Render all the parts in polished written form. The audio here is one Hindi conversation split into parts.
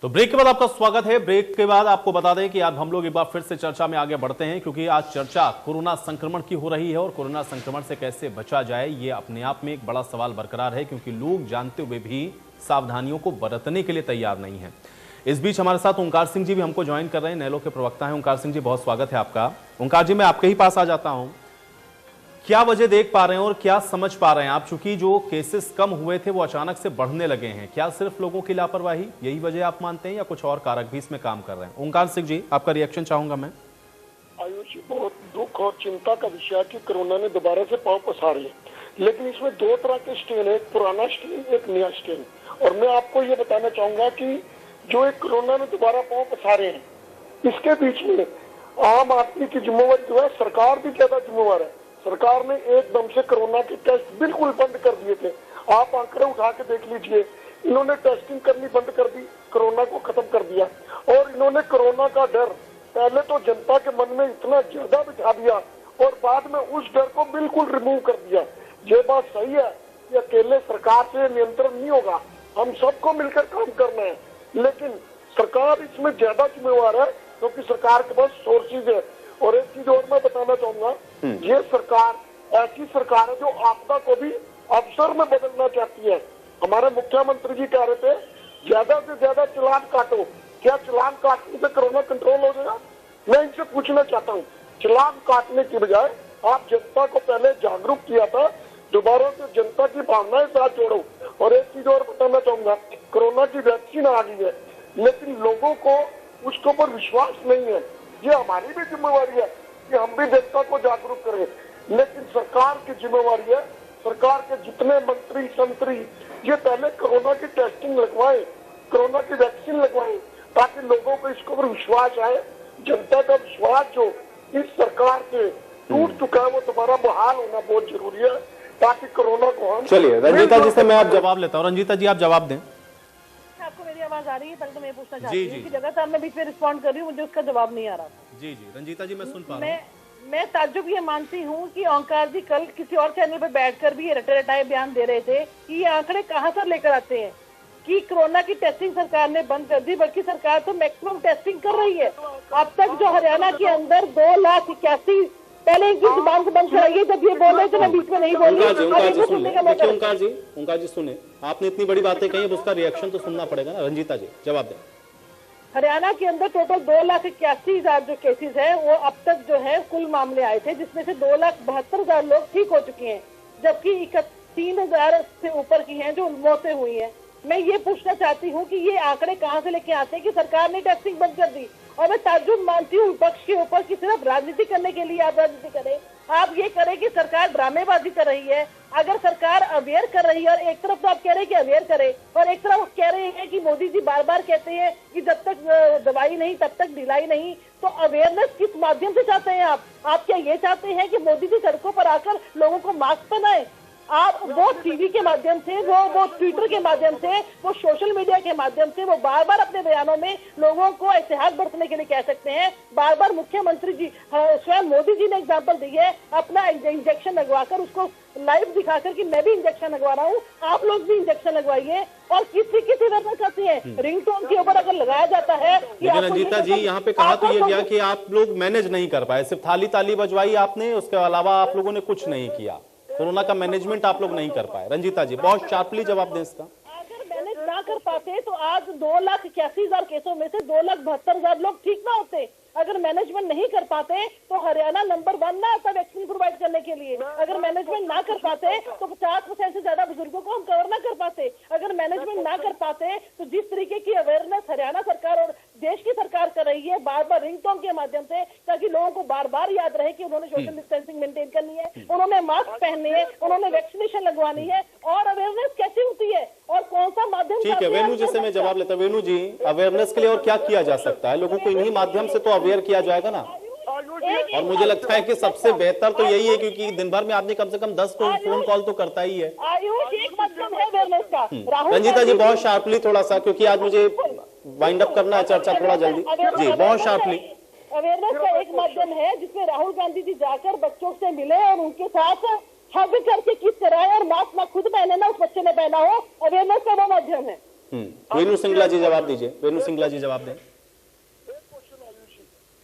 तो ब्रेक के बाद आपका स्वागत है। ब्रेक के बाद आपको बता दें कि आज हम लोग एक बार फिर से चर्चा में आगे बढ़ते हैं, क्योंकि आज चर्चा कोरोना संक्रमण की हो रही है और कोरोना संक्रमण से कैसे बचा जाए ये अपने आप में एक बड़ा सवाल बरकरार है, क्योंकि लोग जानते हुए भी सावधानियों को बरतने के लिए तैयार नहीं है। इस बीच हमारे साथ ओंकार सिंह जी भी हमको ज्वाइन कर रहे हैं, नैलो के प्रवक्ता हैं। ओंकार सिंह जी, बहुत स्वागत है आपका। ओंकार जी, मैं आपके ही पास आ जाता हूं, क्या वजह देख पा रहे हैं और क्या समझ पा रहे हैं आप? चूंकि जो केसेस कम हुए थे वो अचानक से बढ़ने लगे हैं, क्या सिर्फ लोगों की लापरवाही यही वजह आप मानते हैं या कुछ और कारक भी इसमें काम कर रहे हैं? ओंकार सिंह जी, आपका रिएक्शन चाहूंगा मैं। आयुष, बहुत दुख और चिंता का विषय है कि कोरोना ने दोबारा से पांव पसारे हैं, लेकिन इसमें दो तरह के स्ट्रेन है, एक पुराना स्ट्रेन, एक नया स्ट्रेन। और मैं आपको ये बताना चाहूंगा कि जो एक कोरोना ने दोबारा पांव पसारे हैं, इसके बीच में आम आदमी की जिम्मेवारी जो है, सरकार भी ज्यादा जिम्मेवार है। सरकार ने एकदम से कोरोना के टेस्ट बिल्कुल बंद कर दिए थे। आप आंकड़े उठा के देख लीजिए, इन्होंने टेस्टिंग करनी बंद कर दी, कोरोना को खत्म कर दिया। और इन्होंने कोरोना का डर पहले तो जनता के मन में इतना ज्यादा बिठा दिया और बाद में उस डर को बिल्कुल रिमूव कर दिया। ये बात सही है कि अकेले सरकार से नियंत्रण नहीं होगा, हम सबको मिलकर काम करना है, लेकिन सरकार इसमें ज्यादा जिम्मेवार है क्योंकि सरकार के पास सोर्सेज है। और एक चीज और मैं बताना चाहूंगा, ये सरकार ऐसी सरकार है जो आपदा को भी अवसर में बदलना चाहती है। हमारे मुख्यमंत्री जी कह रहे थे ज्यादा से ज्यादा चालान काटो, क्या चालान काटने से कोरोना कंट्रोल हो जाएगा? मैं इनसे पूछना चाहता हूँ, चालान काटने की बजाय आप जनता को पहले जागरूक किया था, दोबारा से जनता की भावनाएं साथ जोड़ो। और एक चीज और बताना चाहूंगा, कोरोना की वैक्सीन आ गई है, लेकिन लोगों को उसके ऊपर विश्वास नहीं है। ये हमारी भी जिम्मेवारी है कि हम भी जनता को जागरूक करें, लेकिन सरकार की जिम्मेवारी है, सरकार के जितने मंत्री संतरी ये पहले कोरोना की टेस्टिंग लगवाएं, कोरोना की वैक्सीन लगवाएं, ताकि लोगों को इसके ऊपर विश्वास आए। जनता का विश्वास जो इस सरकार से टूट चुका है वो दोबारा बहाल होना बहुत जरूरी है, ताकि कोरोना को हम। चलिए रंजीता जी से मैं आप जवाब लेता हूँ। रंजीता जी, आप जवाब दें। आपको मेरी आवाज आ रही है? पहले तो मैं पूछना चाहती हूँ कि जगह मैं बीच में रिस्पॉन्ड कर रही हूँ, मुझे उसका जवाब नहीं आ रहा। जी जी रंजीता जी, मैं सुन पा रहा हूँ। मैं ताज्जुब ये मानती हूँ कि ओंकार जी कल किसी और चैनल पर बैठकर भी ये रटे रटाए बयान दे रहे थे कि ये आंकड़े कहाँ से लेकर आते हैं कि कोरोना की टेस्टिंग सरकार ने बंद कर दी, बल्कि सरकार तो मैक्सिमम टेस्टिंग कर रही है। अब तक जो हरियाणा के अंदर 2,81,000 पहले इनकी जुबान से बंद कराइए, जब ये बोल रहे थे मैं बीच में नहीं बोल रही। ओंकार जी सुने, आपने इतनी बड़ी बातें कही, अब उसका रिएक्शन तो सुनना पड़ेगा ना। रंजीता जी जवाब दें। हरियाणा के अंदर टोटल 2,81,000 जो केसेस है वो अब तक जो है कुल मामले आए थे, जिसमें से 2,72,000 लोग ठीक हो चुके हैं, जबकि 3,000 से ऊपर की हैं जो मौतें हुई हैं। मैं ये पूछना चाहती हूँ कि ये आंकड़े कहाँ से लेके आते हैं कि सरकार ने टेस्टिंग बंद कर दी? और मैं ताज्जुब मानती हूँ विपक्ष के ऊपर कि सिर्फ राजनीति करने के लिए आप राजनीति करें, आप ये करें कि सरकार ड्रामेबाजी कर रही है। अगर सरकार अवेयर कर रही है, और एक तरफ तो आप कह रहे हैं कि अवेयर करे, और एक तरफ कह रहे हैं कि मोदी जी बार बार कहते हैं कि जब तक दवाई नहीं तब तक ढिलाई नहीं, तो अवेयरनेस किस माध्यम से चाहते हैं आप क्या ये चाहते हैं कि मोदी जी सड़कों पर आकर लोगों को मास्क पहनाए? आप वो टीवी के माध्यम से, वो ट्विटर के माध्यम से, वो सोशल मीडिया के माध्यम से वो बार बार अपने बयानों में लोगों को एहतियात बरतने के लिए कह सकते हैं। बार बार मुख्यमंत्री जी, स्वयं मोदी जी ने एग्जाम्पल दी है, अपना इंजेक्शन लगवाकर उसको लाइव दिखाकर कि मैं भी इंजेक्शन लगवा रहा हूँ, आप लोग भी इंजेक्शन लगवाइए। और किसी अवेयरनेस करती है, रिंगटोन के ऊपर अगर लगाया जाता है। लेकिन रंजीता जी, यहाँ पे कहा तो ये गया कि आप लोग मैनेज नहीं कर पाए, सिर्फ थाली ताली बजवाई आपने, उसके अलावा आप लोगों ने कुछ नहीं किया, कोरोना का मैनेजमेंट आप लोग नहीं कर पाए। रंजीता जी, बहुत शार्पली जवाब दें इसका। अगर मैनेज ना कर पाते तो आज 2,81,000 केसों में से 2,72,000 लोग ठीक ना होते। अगर मैनेजमेंट नहीं कर पाते तो हरियाणा नंबर 1 ना आता वैक्सीन प्रोवाइड करने के लिए। अगर मैनेजमेंट ना कर पाते तो 50% से ज्यादा बुजुर्गों को हम कवर ना कर पाते। अगर मैनेजमेंट ना कर पाते तो जिस तरीके की अवेयरनेस हरियाणा सरकार और देश की सरकार कर रही है, बार बार रिंगटोन के माध्यम से, ताकि लोगों को बार बार याद रहे कि उन्होंने सोशल डिस्टेंसिंग मेंटेन करनी है, उन्होंने मास्क पहनने है, उन्होंने वैक्सीनेशन लगवानी है। और अवेयरनेस कैसे होती है और कौन सा माध्यम? ठीक है वेणु जी से मैं जवाब लेता हूँ। वेणु जी, अवेयरनेस के लिए और क्या किया जा सकता है? लोगों को इन्हीं माध्यम से तो अवेयर किया जाएगा ना। और मुझे लगता है कि सबसे बेहतर तो यही है, क्योंकि दिन भर में आदमी कम से कम 10 फोन कॉल तो करता ही है। आयुष एक माध्यम है अवेयरनेस का। रंजीता जी बहुत शार्पली थोड़ा सा, क्योंकि आज मुझे वाइंड अप करना है चर्चा थोड़ा जल्दी जी, बहुत शार्पली। अवेयरनेस का एक माध्यम है जिसमें राहुल गांधी जी जाकर बच्चों से मिले और उनके साथ हग करके किस कराए और मास्क ना खुद पहने ना उस बच्चे ने पहना हो, अवेयरनेस का वो माध्यम है। वेणु सिंगला जी जवाब दीजिए, वेणु सिंगला जी जवाब दें।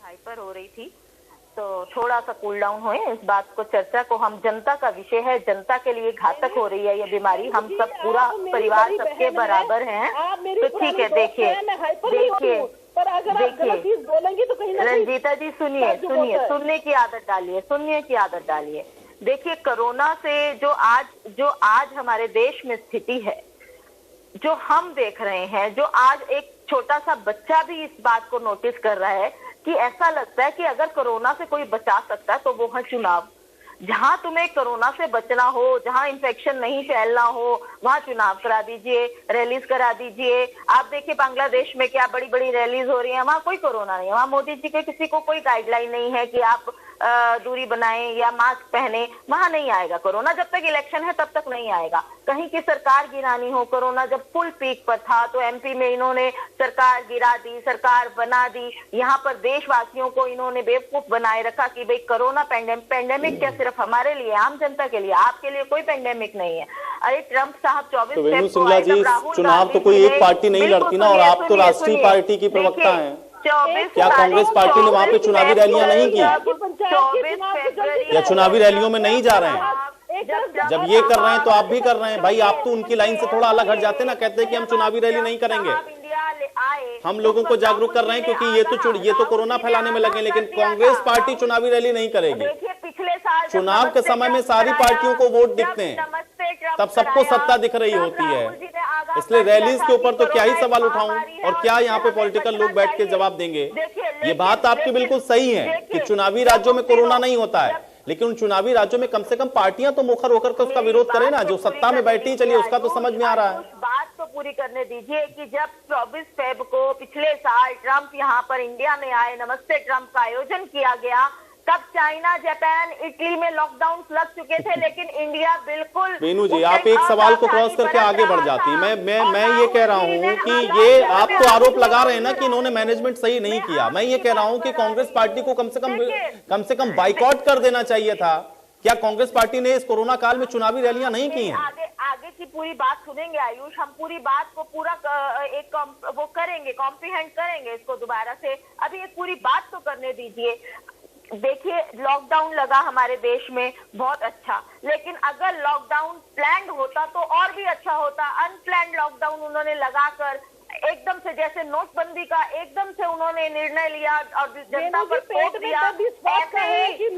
हाइपर हो रही थी तो थोड़ा सा कूल डाउन हुए, इस बात को चर्चा को, हम जनता का विषय है, जनता के लिए घातक हो रही है ये बीमारी, हम सब पूरा परिवार सबके बराबर हैं, तो ठीक है। देखिए पर अगर आप गलत चीज बोलेंगी तो कहीं ना कहीं रंजीता जी सुनिए, सुनने की आदत डालिए, सुनने की आदत डालिए। देखिए कोरोना से जो आज हमारे देश में स्थिति है, जो हम देख रहे हैं, जो आज एक छोटा सा बच्चा भी इस बात को नोटिस कर रहा है कि ऐसा लगता है कि अगर कोरोना से कोई बचा सकता है तो वो है चुनाव। जहां तुम्हें कोरोना से बचना हो, जहां इन्फेक्शन नहीं फैलना हो, वहां चुनाव करा दीजिए, रैलीज करा दीजिए। आप देखिए बांग्लादेश में क्या बड़ी बड़ी रैलीज हो रही है, वहां कोई कोरोना नहीं है, वहां मोदी जी के किसी को कोई गाइडलाइन नहीं है कि आप दूरी बनाएं या मास्क पहने, वहां नहीं आएगा कोरोना। जब तक इलेक्शन है तब तक नहीं आएगा। कहीं की सरकार गिरानी हो, कोरोना जब फुल पीक पर था तो एमपी में इन्होंने सरकार गिरा दी, सरकार बना दी, यहाँ पर देशवासियों को इन्होंने बेवकूफ बनाए रखा कि भाई कोरोना पेंडेमिक क्या सिर्फ हमारे लिए, आम जनता के लिए, आपके लिए कोई पेंडेमिक नहीं है। अरे ट्रंप साहब 24 तो वेणु सिंगला जी, चुनाव तो कोई एक पार्टी नहीं लड़ती ना, और आप तो राष्ट्रीय पार्टी की प्रवक्ता हैं। क्या कांग्रेस पार्टी ने वहाँ पे चुनावी रैलियां नहीं की, या चुनावी रैलियों में नहीं जा रहे हैं? जब ये कर रहे हैं तो आप भी कर रहे हैं भाई। आप तो उनकी लाइन से थोड़ा अलग हट जाते ना, कहते हैं कि हम चुनावी रैली नहीं करेंगे। हम लोगों को जागरूक कर रहे हैं क्योंकि ये तो कोरोना फैलाने में लगे, लेकिन कांग्रेस पार्टी चुनावी रैली नहीं करेगी। पिछले साल चुनाव के समय में सारी पार्टियों को वोट दिखते हैं, तब सबको सत्ता दिख रही होती है, इसलिए रैलीज के ऊपर तो क्या ही सवाल उठाऊं, और क्या यहाँ पे पॉलिटिकल लोग बैठ के जवाब देंगे। ये बात आपकी बिल्कुल सही है कि चुनावी राज्यों में कोरोना नहीं होता है, लेकिन उन चुनावी राज्यों में कम से कम पार्टियां तो मुखर होकर के उसका विरोध करें ना। जो सत्ता में बैठी चलिए उसका तो समझ में आ रहा है। बात तो पूरी करने दीजिए कि जब 24 फेब को पिछले साल ट्रंप यहाँ पर इंडिया में आए, नमस्ते ट्रंप का आयोजन किया गया, तब चाइना, जापान, इटली में लॉकडाउन लग चुके थे, लेकिन इंडिया बिल्कुल। वेणु जी, आप एक सवाल को क्रॉस करके आगे बढ़ जाती। मैं ये कह रहा हूँ कि ये आप तो आरोप लगा रहे हैं ना कि इन्होंने मैनेजमेंट सही नहीं किया। मैं ये कह रहा हूँ कि कांग्रेस पार्टी को कम से कम बाइकआउट कर देना चाहिए था। क्या कांग्रेस पार्टी ने इस कोरोना काल में चुनावी रैलियां नहीं की हैं? आगे की पूरी बात सुनेंगे आयुष, हम पूरी बात को पूरा वो करेंगे, कॉम्प्रिहेंड करेंगे इसको दोबारा से। अभी एक पूरी बात तो करने दीजिए। देखिए लॉकडाउन लगा हमारे देश में, बहुत अच्छा, लेकिन अगर लॉकडाउन प्लान्ड होता तो और भी अच्छा होता। अनप्लान्ड लॉकडाउन उन्होंने लगाकर एकदम से, जैसे नोटबंदी का एकदम से उन्होंने निर्णय लिया और जनता पर थोप दिया। ऐसे ही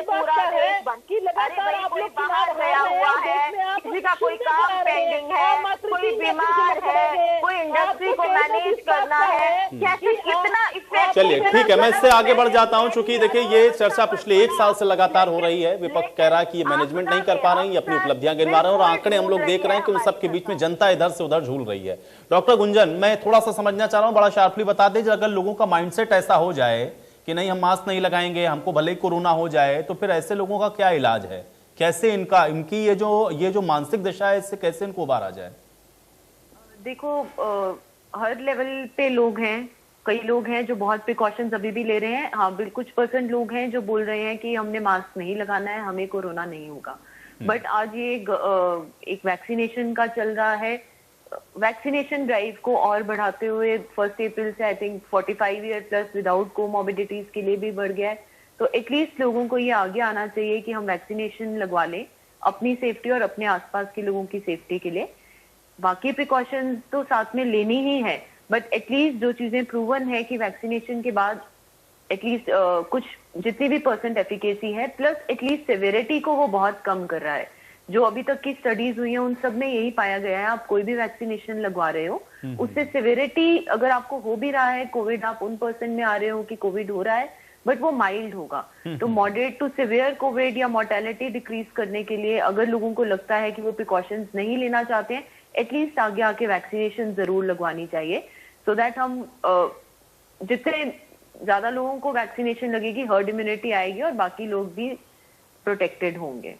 पूरा देश बंद। अरे भाई कोई बाहर गया हुआ है, किसी का कोई काम पेंडिंग है, कोई बीमार है, कोई इंडस्ट्री को मैनेज करना है, कैसे कितना इफेक्ट। चलिए ठीक है, मैं इससे आगे बढ़ जाता हूं, चूंकि देखिए ये चर्चा पिछले 1 साल से लगातार हो रही है। विपक्ष कह रहा है कि ये मैनेजमेंट नहीं कर पा रही, ये अपनी उपलब्धियां गिनवा रहे हैं, और आंकड़े हम लोग देख रहे हैं कि उन सबके बीच में जनता इधर से उधर झूल रही है। डॉक्टर गुंजन, मैं थोड़ा सा समझना चाह रहा हूं, बड़ा शार्पली बता दें, अगर लोगों का माइंडसेट ऐसा हो जाए कि नहीं हम मास्क नहीं लगाएंगे, हमको भले ही कोरोना हो जाए, तो फिर ऐसे लोगों का क्या इलाज है? कैसे इनकी ये जो मानसिक दशा है, इससे कैसे इनको उबारा जाए? देखो हर लेवल पे लोग हैं, कई लोग हैं जो बहुत प्रिकॉशंस अभी भी ले रहे हैं। हाँ, कुछ % लोग हैं जो बोल रहे हैं कि हमने मास्क नहीं लगाना है, हमें कोरोना नहीं होगा। बट आज ये एक वैक्सीनेशन का चल रहा है, वैक्सीनेशन ड्राइव को और बढ़ाते हुए 1 अप्रैल से I think 45 year plus without comorbidities के लिए भी बढ़ गया है। तो एटलीस्ट लोगों को ये आगे आना चाहिए कि हम वैक्सीनेशन लगवा लें अपनी सेफ्टी और अपने आसपास के लोगों की सेफ्टी के लिए। बाकी प्रिकॉशंस तो साथ में लेनी ही है, बट एटलीस्ट जो चीजें प्रूवन है कि वैक्सीनेशन के बाद एटलीस्ट कुछ जितनी भी % एफिकेसी है, प्लस एटलीस्ट सिवियरिटी को वो बहुत कम कर रहा है। जो अभी तक की स्टडीज हुई हैं उन सब में यही पाया गया है, आप कोई भी वैक्सीनेशन लगवा रहे हो उससे सिवियरिटी अगर आपको हो भी रहा है कोविड, आप उन % में आ रहे हो कि कोविड हो रहा है, बट वो माइल्ड होगा। तो मॉडरेट टू सिवियर कोविड या मोर्टेलिटी डिक्रीज करने के लिए अगर लोगों को लगता है कि वो प्रिकॉशंस नहीं लेना चाहते हैं, एटलीस्ट आगे आके वैक्सीनेशन जरूर लगवानी चाहिए, सो दैट हम जितने ज्यादा लोगों को वैक्सीनेशन लगेगी हर्ड इम्यूनिटी आएगी और बाकी लोग भी प्रोटेक्टेड होंगे।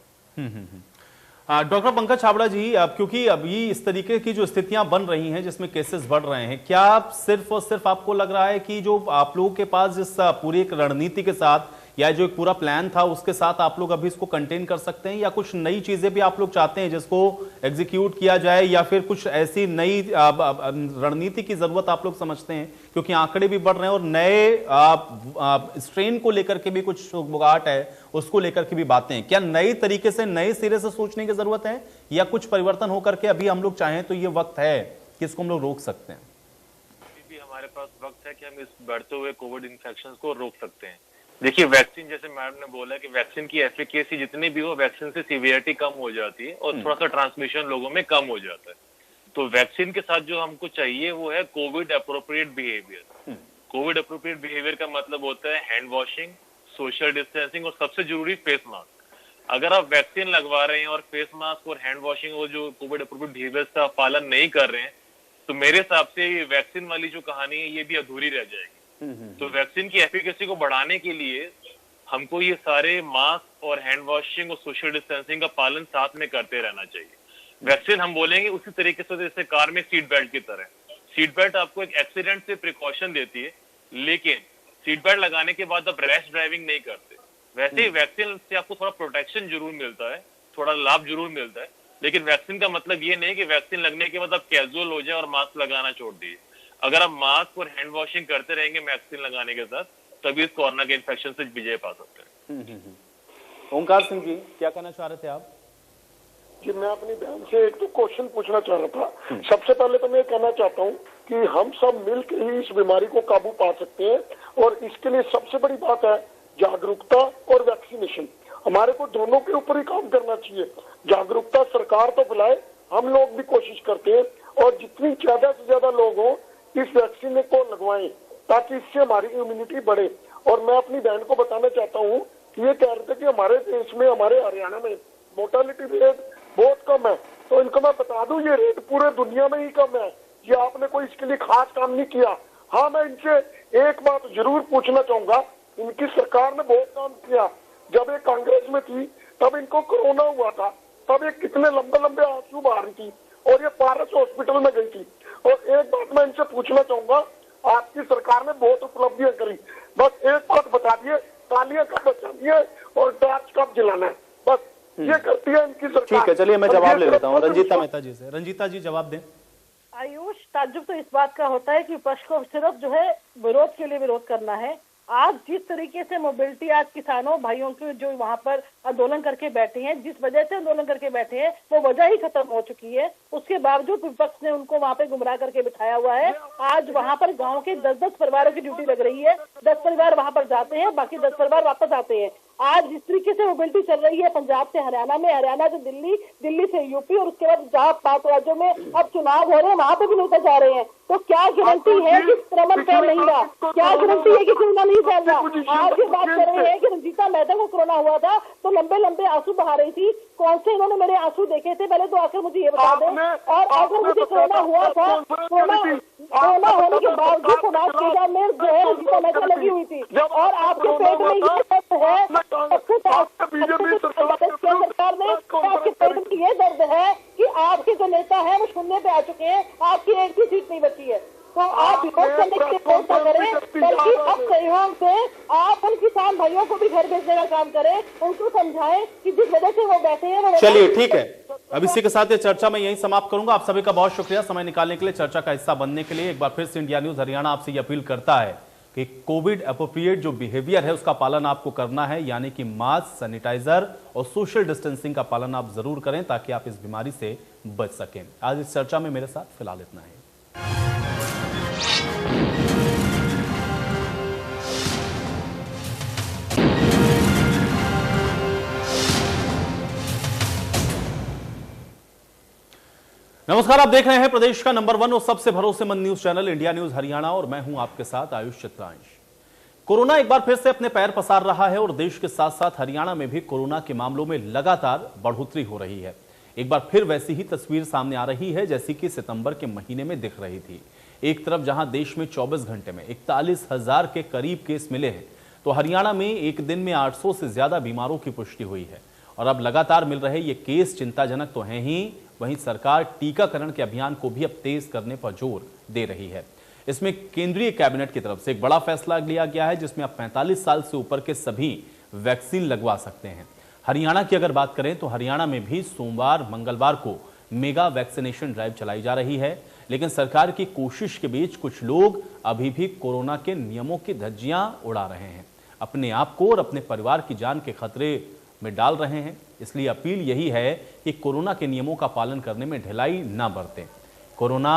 डॉक्टर पंकज छाबड़ा जी, अब क्योंकि अभी इस तरीके की जो स्थितियां बन रही हैं जिसमें केसेस बढ़ रहे हैं, क्या सिर्फ और सिर्फ आपको लग रहा है कि जो आप लोगों के पास जिस पूरी एक रणनीति के साथ या जो एक पूरा प्लान था उसके साथ आप लोग अभी इसको कंटेन कर सकते हैं, या कुछ नई चीजें भी आप लोग चाहते हैं जिसको एग्जीक्यूट किया जाए, या फिर कुछ ऐसी नई रणनीति की जरूरत आप लोग समझते हैं? क्योंकि आंकड़े भी बढ़ रहे हैं और नए स्ट्रेन को लेकर के भी कुछ बुगाहट है, उसको लेकर के भी बातें हैं। क्या नए तरीके से, नए सिरे से सोचने की जरूरत है, या कुछ परिवर्तन होकर के अभी हम लोग चाहें तो ये वक्त है कि इसको हम लोग रोक सकते हैं? भी हमारे पास वक्त है कि हम इस बढ़ते हुए कोविड इन्फेक्शन को रोक सकते हैं। देखिए, वैक्सीन, जैसे मैडम ने बोला कि वैक्सीन की एफिकेसी जितनी भी हो, वैक्सीन से सीवियरिटी कम हो जाती है और थोड़ा सा ट्रांसमिशन लोगों में कम हो जाता है। तो वैक्सीन के साथ जो हमको चाहिए वो है Covid appropriate behaviour. Covid appropriate behaviour का मतलब होता है हैंड वॉशिंग, सोशल डिस्टेंसिंग और सबसे जरूरी फेस मास्क। अगर आप वैक्सीन लगवा रहे हैं और फेस मास्क और हैंड वॉशिंग और जो कोविड अप्रोप्रिएट बिहेवियर का पालन नहीं कर रहे हैं, तो मेरे हिसाब से ये वैक्सीन वाली जो कहानी है ये भी अधूरी रह जाएगी। तो वैक्सीन की एफिकेसी को बढ़ाने के लिए हमको ये सारे मास्क और हैंड वॉशिंग और सोशल डिस्टेंसिंग का पालन साथ में करते रहना चाहिए। वैक्सीन हम बोलेंगे उसी तरीके से जैसे कार में सीट बेल्ट की तरह। सीट बेल्ट आपको एक एक्सीडेंट से प्रिकॉशन देती है, लेकिन सीट बेल्ट लगाने के बाद आप रैश ड्राइविंग नहीं करते। वैसे ही वैक्सीन से आपको थोड़ा प्रोटेक्शन जरूर मिलता है, थोड़ा लाभ जरूर मिलता है, लेकिन वैक्सीन का मतलब ये नहीं कि वैक्सीन लगने के बाद आप कैजुअल हो जाए और मास्क लगाना छोड़ दीजिए। अगर आप मास्क और हैंड वॉशिंग करते रहेंगे वैक्सीन लगाने के साथ, तभी इस कोरोना के इन्फेक्शन से विजय पा सकते हैं। ओंकार सिंह जी, क्या कहना चाह रहे थे आप? जी, मैं अपनी बहन से एक तो क्वेश्चन पूछना चाह रहा था। सबसे पहले तो मैं कहना चाहता हूँ कि हम सब मिलकर ही इस बीमारी को काबू पा सकते हैं, और इसके लिए सबसे बड़ी बात है जागरूकता और वैक्सीनेशन। हमारे को दोनों के ऊपर ही काम करना चाहिए। जागरूकता सरकार तो फैलाए, हम लोग भी कोशिश करते हैं, और जितनी ज्यादा से ज्यादा लोग हो इस वैक्सीन को लगवाएं ताकि इससे हमारी इम्यूनिटी बढ़े। और मैं अपनी बहन को बताना चाहता हूँ कि ये कह रहे थे कि हमारे देश में, हमारे हरियाणा में मोर्टेलिटी रेट बहुत कम है, तो इनको मैं बता दूं ये रेट पूरे दुनिया में ही कम है। ये आपने कोई इसके लिए खास काम नहीं किया। हाँ, मैं इनसे एक बात जरूर पूछना चाहूंगा, इनकी सरकार ने बहुत काम किया। जब ये कांग्रेस में थी तब इनको कोरोना हुआ था, तब ये कितने लंबे लंबे आंसू बहा रही थी और ये पारस हॉस्पिटल में गई थी। और एक बात मैं इनसे पूछना चाहूंगा, आपकी सरकार ने बहुत उपलब्धियां करी, बस एक बात बता दिए, तालियां कब बजानी है और टॉर्च कब जलाना है, बस ये करती है इनकी सरकार। ठीक है, चलिए मैं जवाब ले लेता हूँ रंजीता मेहता जी से। रंजीता जी जवाब दें। आयुष, ताज्जुब तो इस बात का होता है कि विपक्ष को सिर्फ जो है विरोध के लिए विरोध करना है। आज जिस तरीके से मोबिलिटी आज किसानों भाइयों के जो वहाँ पर आंदोलन करके बैठे हैं, जिस वजह से आंदोलन करके बैठे हैं, वो वजह ही खत्म हो चुकी है। उसके बावजूद विपक्ष ने उनको वहाँ पे गुमराह करके बिठाया हुआ है। आज वहाँ पर गांव के 10-10 परिवारों की ड्यूटी लग रही है, 10 परिवार वहाँ पर जाते हैं, बाकी 10 परिवार वापस आते हैं। आज जिस तरीके से मोबिलिटी चल रही है पंजाब से हरियाणा में, हरियाणा से दिल्ली, दिल्ली से यूपी, और उसके बाद जहाँ 5 राज्यों में अब चुनाव हो रहे हैं वहाँ पे भी नेता जा रहे हैं, तो क्या गारंटी है कि संक्रमण फैल नहीं रहा? क्या गारंटी है कि कोरोना नहीं फैल रहा? आज ये बात कर रहे हैं कि रंजीता मेहता को कोरोना हुआ था तो लंबे लंबे आंसू बहा रही थी। कौन से इन्होंने मेरे आंसू देखे थे? पहले तो आकर मुझे ये बता दें। और अगर मुझे कोरोना हुआ था, कोरोना होने के बावजूद समाज सेवा में जो है रंजीता मेहता लगी हुई थी, और आपके पेट में ये दर्द है, सरकार ने आपके पेट में ये दर्द है कि आपके जो नेता है वो शून्य पे आ चुके हैं, आपकी एक भी सीट नहीं बची है। तो आप विरोध करने के लिए फोन न करें, बल्कि अब सहयोग से आप उन किसान भाइयों को भी घर भेजने का काम करें, उनको समझाएं कि जिस वजह से वो बैठे हैं वो। चलिए ठीक है, अब इसी के साथ ये चर्चा मैं यहीं समाप्त करूंगा। आप सभी का बहुत शुक्रिया समय निकालने के लिए, चर्चा का हिस्सा बनने के लिए। एक बार फिर से इंडिया न्यूज हरियाणा आपसे ये अपील करता है कि कोविड एप्रोप्रिएट जो बिहेवियर है उसका पालन आपको करना है, यानी कि मास्क, सैनिटाइजर और सोशल डिस्टेंसिंग का पालन आप जरूर करें ताकि आप इस बीमारी से बच सकें। आज इस चर्चा में मेरे साथ फिलहाल इतना है। नमस्कार, आप देख रहे हैं प्रदेश का नंबर 1 और सबसे भरोसेमंद news channel India news Haryana, और मैं हूं आपके साथ आयुष चित्रांश। कोरोना एक बार फिर से अपने पैर पसार रहा है और देश के साथ साथ हरियाणा में भी कोरोना के मामलों में लगातार बढ़ोतरी हो रही है। एक बार फिर वैसी ही तस्वीर सामने आ रही है जैसी कि सितंबर के महीने में दिख रही थी। एक तरफ जहां देश में 24 घंटे में 41,000 के करीब केस मिले हैं, तो हरियाणा में एक दिन में 800 से ज्यादा बीमारों की पुष्टि हुई है। और अब लगातार मिल रहे ये केस चिंताजनक तो हैं ही, वहीं सरकार टीकाकरण के अभियान को भी अब तेज करने पर जोर दे रही है। इसमें केंद्रीय कैबिनेट की तरफ से एक बड़ा फैसला लिया गया है, जिसमें अब 45 साल से ऊपर के सभी वैक्सीन लगवा सकते हैं। हरियाणा की अगर बात करें तो हरियाणा में भी सोमवार मंगलवार को मेगा वैक्सीनेशन ड्राइव चलाई जा रही है, लेकिन सरकार की कोशिश के बीच कुछ लोग अभी भी कोरोना के नियमों की धज्जियां उड़ा रहे हैं, अपने आप को और अपने परिवार की जान के खतरे में डाल रहे हैं। इसलिए अपील यही है कि कोरोना के नियमों का पालन करने में ढिलाई ना बरतें। कोरोना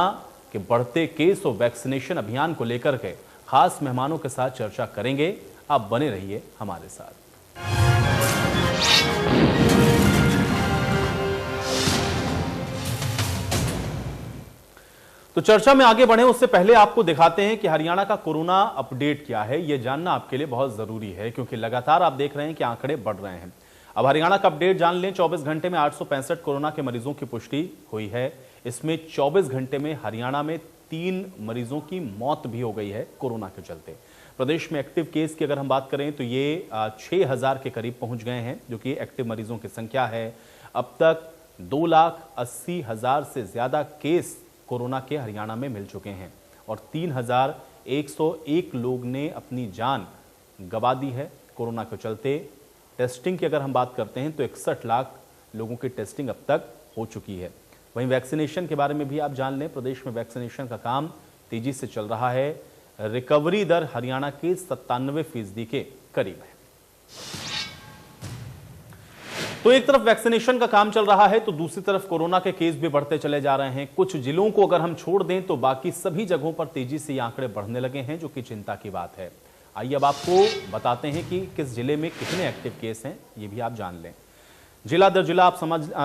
के बढ़ते केस और वैक्सीनेशन अभियान को लेकर के खास मेहमानों के साथ चर्चा करेंगे। आप बने रहिए हमारे साथ। तो चर्चा में आगे बढ़े उससे पहले आपको दिखाते हैं कि हरियाणा का कोरोना अपडेट क्या है। यह जानना आपके लिए बहुत जरूरी है, क्योंकि लगातार आप देख रहे हैं कि आंकड़े बढ़ रहे हैं। अब हरियाणा का अपडेट जान लें। 24 घंटे में 865 कोरोना के मरीजों की पुष्टि हुई है। इसमें 24 घंटे में हरियाणा में 3 मरीजों की मौत भी हो गई है कोरोना के चलते। प्रदेश में एक्टिव केस की अगर हम बात करें तो ये 6000 के करीब पहुंच गए हैं, जो कि एक्टिव मरीजों की संख्या है। अब तक 2,80,000 से ज्यादा केस कोरोना के हरियाणा में मिल चुके हैं और 3,101 लोग ने अपनी जान गंवा दी है कोरोना के चलते। टेस्टिंग की अगर हम बात करते हैं तो 61 लाख लोगों की टेस्टिंग अब तक हो चुकी है। वहीं वैक्सीनेशन के बारे में भी आप जान लें। प्रदेश में वैक्सीनेशन का काम तेजी से चल रहा है। रिकवरी दर हरियाणा के 97% के करीब है। तो एक तरफ वैक्सीनेशन का काम चल रहा है तो दूसरी तरफ कोरोना के केस भी बढ़ते चले जा रहे हैं। कुछ जिलों को अगर हम छोड़ दें तो बाकी सभी जगहों पर तेजी से ये आंकड़े बढ़ने लगे हैं, जो कि चिंता की बात है। आइए अब आपको बताते हैं कि किस जिले में कितने एक्टिव केस हैं, ये भी आप जान लें। जिला दर जिला आप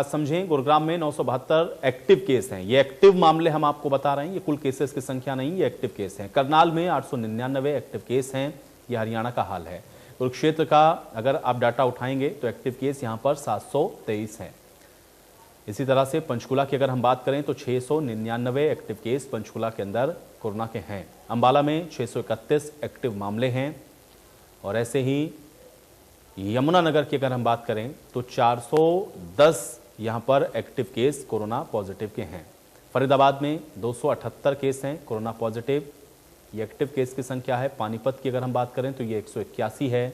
समझें। गुरुग्राम में 972 एक्टिव केस हैं। ये एक्टिव मामले हम आपको बता रहे हैं, ये कुल केसेस की संख्या नहीं, ये एक्टिव केस हैं। करनाल में 899 एक्टिव केस हैं। ये हरियाणा का हाल है। कुरुक्षेत्र का अगर आप डाटा उठाएंगे तो एक्टिव केस यहां पर 723 हैं। इसी तरह से पंचकुला की अगर हम बात करें तो 699 एक्टिव केस पंचकुला के अंदर कोरोना के हैं। अंबाला में 631 एक्टिव मामले हैं और ऐसे ही यमुनानगर की अगर हम बात करें तो 410 यहां पर एक्टिव केस कोरोना पॉजिटिव के हैं। फरीदाबाद में 278 केस हैं कोरोना पॉजिटिव, ये एक्टिव केस की संख्या है। पानीपत की अगर हम बात करें तो ये 181 है।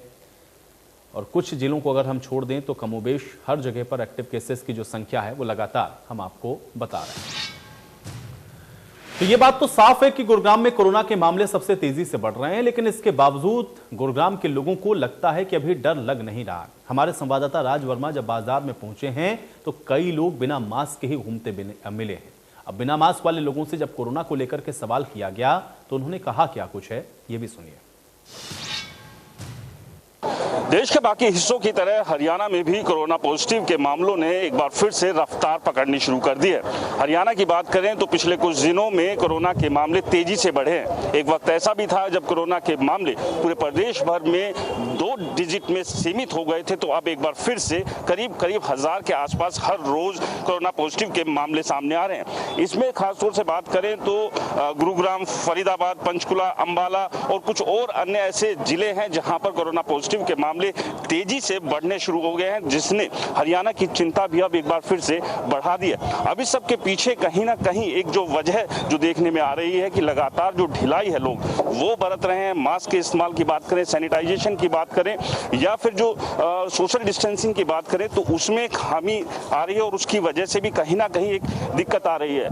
और कुछ जिलों को अगर हम छोड़ दें तो कमोबेश हर जगह पर एक्टिव केसेस की जो संख्या है वो लगातार हम आपको बता रहे हैं। तो ये बात तो साफ है कि गुरुग्राम में कोरोना के मामले सबसे तेजी से बढ़ रहे हैं, लेकिन इसके बावजूद गुरुग्राम के लोगों को लगता है कि अभी डर लग नहीं रहा। हमारे संवाददाता राज वर्मा जब बाजार में पहुंचे हैं तो कई लोग बिना मास्क के ही घूमते मिले हैं। अब बिना मास्क वाले लोगों से जब कोरोना को लेकर के सवाल किया गया तो उन्होंने कहा क्या कुछ है, ये भी सुनिए। देश के बाकी हिस्सों की तरह हरियाणा में भी कोरोना पॉजिटिव के मामलों ने एक बार फिर से रफ्तार पकड़नी शुरू कर दी है। हरियाणा की बात करें तो पिछले कुछ दिनों में कोरोना के मामले तेजी से बढ़े हैं। एक वक्त ऐसा भी था जब कोरोना के मामले पूरे प्रदेश भर में 2 डिजिट में सीमित हो गए थे, तो अब एक बार फिर से करीब 1000 के आसपास हर रोज कोरोना पॉजिटिव के मामले सामने आ रहे हैं। इसमें खासतौर से बात करें तो गुरुग्राम, फरीदाबाद, पंचकुला, अंबाला और कुछ और अन्य ऐसे जिले हैं जहां पर कोरोना पॉजिटिव के मामले तेजी से बढ़ने शुरू हो गए हैं, जिसने हरियाणा की चिंता भी अब एक बार फिर से बढ़ा दी है। अब इस सब के पीछे कहीं ना कहीं एक जो वजह जो देखने में आ रही है कि लगातार जो ढिलाई है लोग वो बरत रहे हैं। मास्क के इस्तेमाल की बात करें, सैनिटाइजेशन की बात करें या फिर जो सोशल डिस्टेंसिंग की बात करें तो उसमें खामी आ रही है और उसकी वजह से भी कहीं ना कहीं एक दिक्कत आ रही है।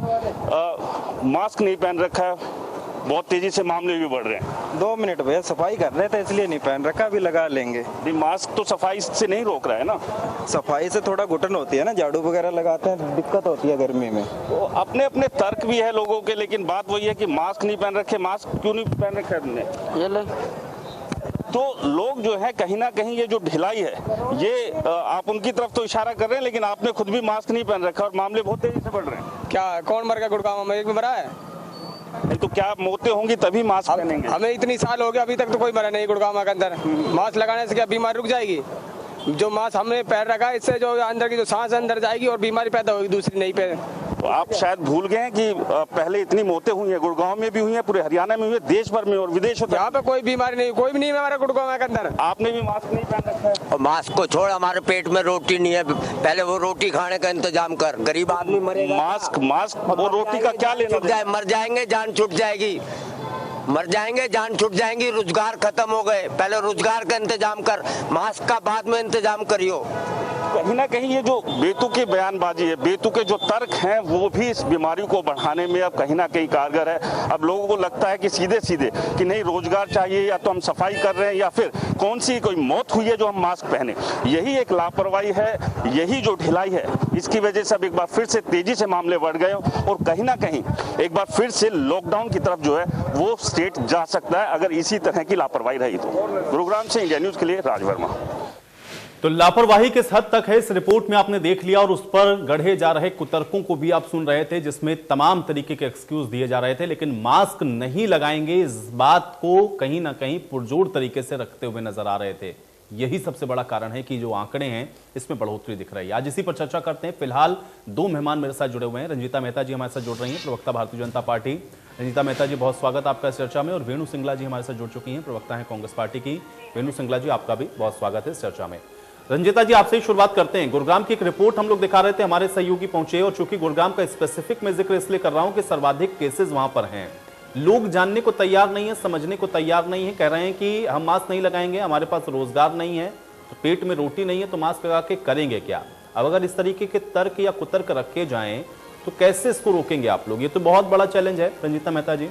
मास्क नहीं पहन रखा है, बहुत तेजी से मामले भी बढ़ रहे हैं। 2 मिनट भैया, सफाई कर रहे थे इसलिए नहीं पहन रखा, अभी लगा लेंगे। मास्क तो सफाई से नहीं रोक रहा है ना। सफाई से थोड़ा घुटन होती है ना, झाड़ू वगैरह लगाते हैं तो दिक्कत होती है गर्मी में। तो अपने अपने तर्क भी है लोगों के, लेकिन बात वही है कि मास्क नहीं पहन रखे। मास्क क्यों नहीं पहन रखा तुमने? ये ले। तो लोग जो है कहीं ना कहीं ये जो ढिलाई है ये आप उनकी तरफ तो इशारा कर रहे हैं, लेकिन आपने खुद भी मास्क नहीं पहन रखा और मामले बहुत तेजी से बढ़ रहे हैं। क्या कौन मर गया गुड़गांव में? एक भी मरा है? नहीं तो क्या मौतें होंगी तभी मास्क पहनेंगे? हमें इतनी साल हो गया अभी तक तो कोई मरा नहीं गुड़गांव के अंदर। मास्क लगाने से क्या बीमारी रुक जाएगी? जो मास्क हमने पहन रखा है इससे जो अंदर की जो सांस अंदर जाएगी और बीमारी पैदा होगी दूसरी नहीं पहन। तो आप शायद भूल गए हैं कि पहले इतनी मौतें हुई हैं, गुड़गांव में भी हुई हैं, पूरे हरियाणा में हुई है, देश भर में और विदेशों में। यहाँ पे कोई बीमारी नहीं, कोई भी नहीं है हमारे गुड़गांव के अंदर। आपने भी मास्क नहीं पहन रखा है। और मास्क को छोड़, हमारे पेट में रोटी नहीं है, पहले वो रोटी खाने का इंतजाम कर। गरीब आदमी मरेगा। मास्क और रोटी का क्या लेना? मर जाएंगे, जान छूट जाएगी। मर जाएंगे, जान छूट जाएंगी, रोजगार खत्म हो गए। पहले रोजगार का इंतजाम कर, मास्क का बाद में इंतजाम करियो। कहीं ना कहीं ये जो बेतुकी बयानबाजी है, बेतुके जो तर्क हैं, वो भी इस बीमारी को बढ़ाने में अब कहीं ना कहीं कारगर है। अब लोगों को लगता है कि सीधे सीधे कि नहीं रोजगार चाहिए, या तो हम सफाई कर रहे हैं, या फिर कौन सी कोई मौत हुई है जो हम मास्क पहने। यही एक लापरवाही है, यही जो ढिलाई है, इसकी वजह से अब एक बार फिर से तेजी से मामले बढ़ गए और कहीं ना कहीं एक बार फिर से लॉकडाउन की तरफ जो है वो स्टेट जा सकता है अगर इसी तरह की लापरवाही रही तो। गुरुग्राम से इंडिया न्यूज के लिए राज वर्मा। तो लापरवाही किस हद तक है इस रिपोर्ट में आपने देख लिया, और उस पर गढ़े जा रहे कुतर्कों को भी आप सुन रहे थे, जिसमें तमाम तरीके के एक्सक्यूज दिए जा रहे थे। लेकिन मास्क नहीं लगाएंगे इस बात को कहीं ना कहीं पुरजोर तरीके से रखते हुए नजर आ रहे थे। यही सबसे बड़ा कारण है कि जो आंकड़े हैं इसमें बढ़ोतरी दिख रही है। आज इसी पर चर्चा करते हैं। फिलहाल दो मेहमान मेरे साथ जुड़े हुए हैं। रंजीता मेहता जी हमारे साथ जुड़ रही हैं, प्रवक्ता भारतीय जनता पार्टी। रंजीता मेहता जी, बहुत स्वागत आपका इस चर्चा में। और वेणु सिंगला जी हमारे साथ जुड़ चुकी हैं, प्रवक्ता हैं कांग्रेस पार्टी की। वेणु सिंगला जी, आपका भी बहुत स्वागत है इस चर्चा में। रंजीता जी, आपसे ही शुरुआत करते हैं। गुरुग्राम की एक रिपोर्ट हम लोग दिखा रहे थे, हमारे सहयोगी पहुंचे, और चूंकि गुरुग्राम का स्पेसिफिक मैं जिक्र इसलिए कर रहा हूं कि सर्वाधिक केसेस वहां पर हैं। लोग जानने को तैयार नहीं है, समझने को तैयार नहीं है, कह रहे हैं कि हम मास्क नहीं लगाएंगे, हमारे पास रोजगार नहीं है, तो पेट में रोटी नहीं है, तो मास्क लगा के करेंगे क्या। अब अगर इस तरीके के तर्क या कुतर्क रखे जाएं तो कैसे इसको रोकेंगे आप लोग? ये तो बहुत बड़ा चैलेंज है। रंजीता मेहता जी,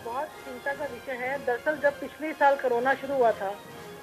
बहुत चिंता का विषय है। दरअसल जब पिछले साल कोरोना शुरू हुआ था,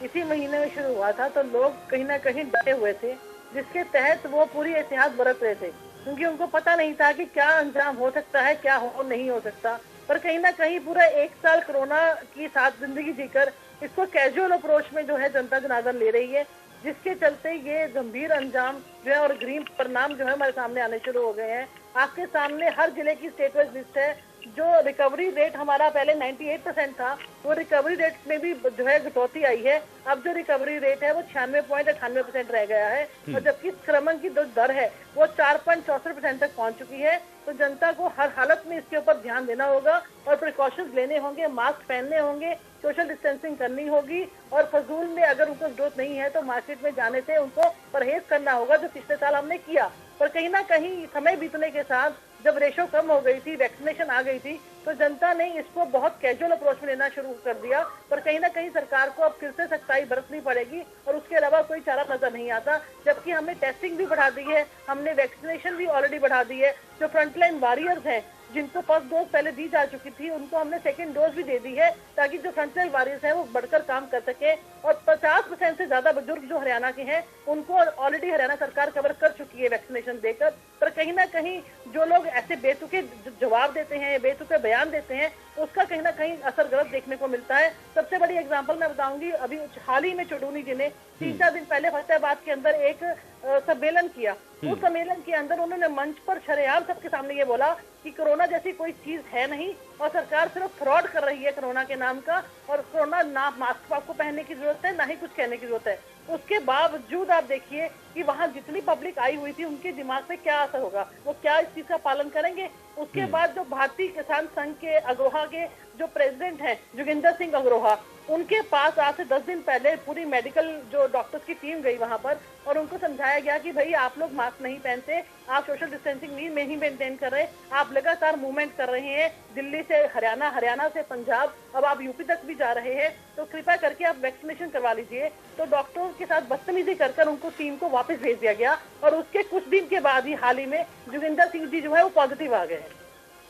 इसी महीने में शुरू हुआ था, तो लोग कहीं ना कहीं डरे हुए थे, जिसके तहत वो पूरी एहतियात बरत रहे थे, क्योंकि उनको पता नहीं था कि क्या अंजाम हो सकता है, क्या हो नहीं हो सकता। पर कहीं ना कहीं पूरा एक साल कोरोना की साथ जिंदगी जीकर इसको कैजुअल अप्रोच में जो है जनता जनार्दन ले रही है, जिसके चलते ये गंभीर अंजाम जो है और ग्रीन परिणाम जो है हमारे सामने आने शुरू हो गए हैं। आपके सामने हर जिले की स्टेट वाइज लिस्ट है। जो रिकवरी रेट हमारा पहले 98% था, वो रिकवरी रेट में भी जो है घटौती आई है। अब जो रिकवरी रेट है वो 96.98% रह गया है, और जबकि संक्रमण की जो दर है वो 4.64% तक पहुंच चुकी है। तो जनता को हर हालत में इसके ऊपर ध्यान देना होगा और प्रिकॉशंस लेने होंगे, मास्क पहनने होंगे, सोशल डिस्टेंसिंग करनी होगी, और फजूल में अगर उनको जरूरत नहीं है तो मार्केट में जाने से उनको परहेज करना होगा, जो पिछले साल हमने किया। पर कहीं ना कहीं समय बीतने के साथ जब रेशो कम हो गई थी, वैक्सीनेशन आ गई थी, तो जनता ने इसको बहुत कैजुअल अप्रोच में लेना शुरू कर दिया। पर कहीं ना कहीं सरकार को अब फिर से सख्ताई बरतनी पड़ेगी, और उसके अलावा कोई चारा नजर नहीं आता। जबकि हमने टेस्टिंग भी बढ़ा दी है, हमने वैक्सीनेशन भी ऑलरेडी बढ़ा दी है। जो फ्रंटलाइन वॉरियर्स हैं, जिनको फर्स्ट डोज पहले दी जा चुकी थी, उनको हमने सेकंड डोज भी दे दी है, ताकि जो फ्रंटलाइन वॉरियर्स हैं वो बढ़कर काम कर सके। और 50% से ज्यादा बुजुर्ग जो हरियाणा के हैं, उनको ऑलरेडी हरियाणा सरकार कवर कर चुकी है वैक्सीनेशन देकर। पर कहीं ना कहीं जो लोग ऐसे बेतुके जवाब देते हैं, बेतुके बयान देते हैं, उसका कहीं ना कहीं असर गलत देखने को मिलता है। सबसे बड़ी एग्जांपल मैं बताऊंगी, अभी हाल ही में चुडूनी जी ने 3-4 दिन पहले फतेहाबाद के अंदर एक सम्मेलन किया। उस सम्मेलन के अंदर उन्होंने मंच पर शरेआम सबके सामने ये बोला कि कोरोना जैसी कोई चीज है नहीं, और सरकार सिर्फ फ्रॉड कर रही है कोरोना के नाम का, और कोरोना ना मास्क आपको पहनने की जरूरत है, ना ही कुछ कहने की जरूरत है। उसके बावजूद आप देखिए कि वहाँ जितनी पब्लिक आई हुई थी, उनके दिमाग पे क्या असर होगा, वो क्या इस चीज का पालन करेंगे। उसके बाद जो भारतीय किसान संघ के अग्रोहा के जो प्रेसिडेंट हैं जोगिंदर सिंह अग्रोहा, उनके पास आज से 10 दिन पहले पूरी मेडिकल जो डॉक्टर्स की टीम गई वहां पर, और उनको समझाया गया कि भाई आप लोग मास्क नहीं पहनते, आप सोशल डिस्टेंसिंग नहीं मेंटेन कर रहे, आप लगातार मूवमेंट कर रहे हैं दिल्ली से हरियाणा, हरियाणा से पंजाब, अब आप यूपी तक भी जा रहे हैं, तो कृपया करके आप वैक्सीनेशन करवा लीजिए। तो डॉक्टरों के साथ बदतमीजी कर उनको टीम को वापस भेज दिया गया, और उसके कुछ दिन के बाद ही हाल ही में जोगिंदर सिंह जी जो है वो पॉजिटिव आ गए हैं।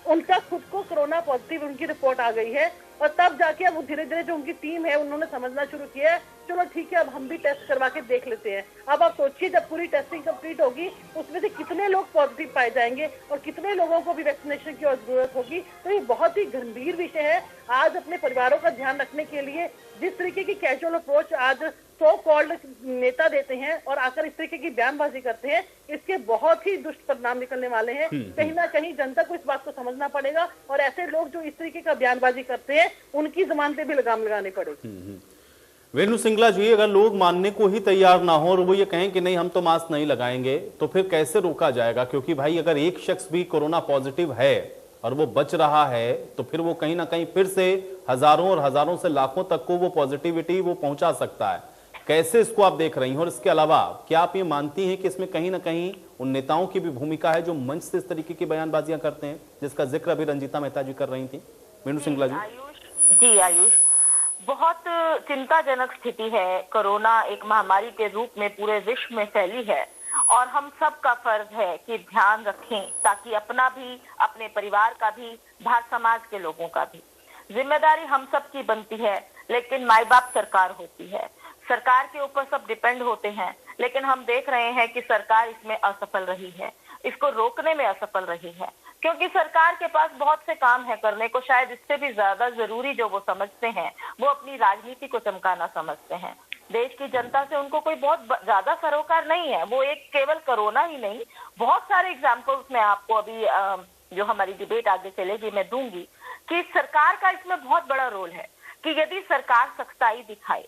उनका खुद को कोरोना पॉजिटिव उनकी रिपोर्ट आ गई है, और तब जाके अब धीरे धीरे जो उनकी टीम है उन्होंने समझना शुरू किया है, चलो ठीक है अब हम भी टेस्ट करवा के देख लेते हैं। अब आप सोचिए जब पूरी टेस्टिंग कंप्लीट होगी, उसमें से कितने लोग पॉजिटिव पाए जाएंगे और कितने लोगों को भी वैक्सीनेशन की जरूरत होगी। तो ये बहुत ही गंभीर विषय है। आज अपने परिवारों का ध्यान रखने के लिए जिस तरीके की कैजुअल अप्रोच आज सो कॉल्ड नेता देते हैं और आकर इस तरीके की बयानबाजी करते हैं, इसके बहुत ही दुष्ट परिणाम निकलने वाले हैं। कहीं ना कहीं जनता को इस बात को समझना पड़ेगा, और ऐसे लोग जो इस तरीके का बयानबाजी करते हैं उनकी जुबान पे भी लगाम लगानी पड़ेगी। वेणु सिंगला जी, अगर लोग मानने को ही तैयार ना हो और वो ये कहें कि नहीं हम तो मास्क नहीं लगाएंगे, तो फिर कैसे रोका जाएगा? क्योंकि भाई अगर एक शख्स भी कोरोना पॉजिटिव है और वो बच रहा है, तो फिर वो कहीं ना कहीं फिर से हजारों और हजारों से लाखों तक को वो पॉजिटिविटी वो पहुंचा सकता है। कैसे इसको आप देख रही हैं? और इसके अलावा क्या आप ये मानती हैं कि इसमें कहीं ना कहीं उन नेताओं की भी भूमिका है जो मंच से इस तरीके की बयानबाजियां करते हैं, जिसका जिक्र अभी रंजीता मेहता जी कर रही थी? मीनू सिंगला जी। आयुष, बहुत चिंताजनक स्थिति है। कोरोना एक महामारी के रूप में पूरे विश्व में फैली है और हम सब का फर्ज है कि ध्यान रखें ताकि अपना भी, अपने परिवार का भी, भारत समाज के लोगों का भी। जिम्मेदारी हम सब की बनती है, लेकिन माई बाप सरकार होती है। सरकार के ऊपर सब डिपेंड होते हैं, लेकिन हम देख रहे हैं कि सरकार इसमें असफल रही है, इसको रोकने में असफल रही है, क्योंकि सरकार के पास बहुत से काम है करने को। शायद इससे भी ज्यादा जरूरी जो वो समझते हैं वो अपनी राजनीति को चमकाना समझते हैं। देश की जनता से उनको कोई बहुत ज्यादा सरोकार नहीं है। वो एक केवल कोरोना ही नहीं, बहुत सारे एग्जाम्पल्स मैं आपको अभी जो हमारी डिबेट आगे चलेगी मैं दूंगी कि सरकार का इसमें बहुत बड़ा रोल है कि यदि सरकार सख्ताई दिखाए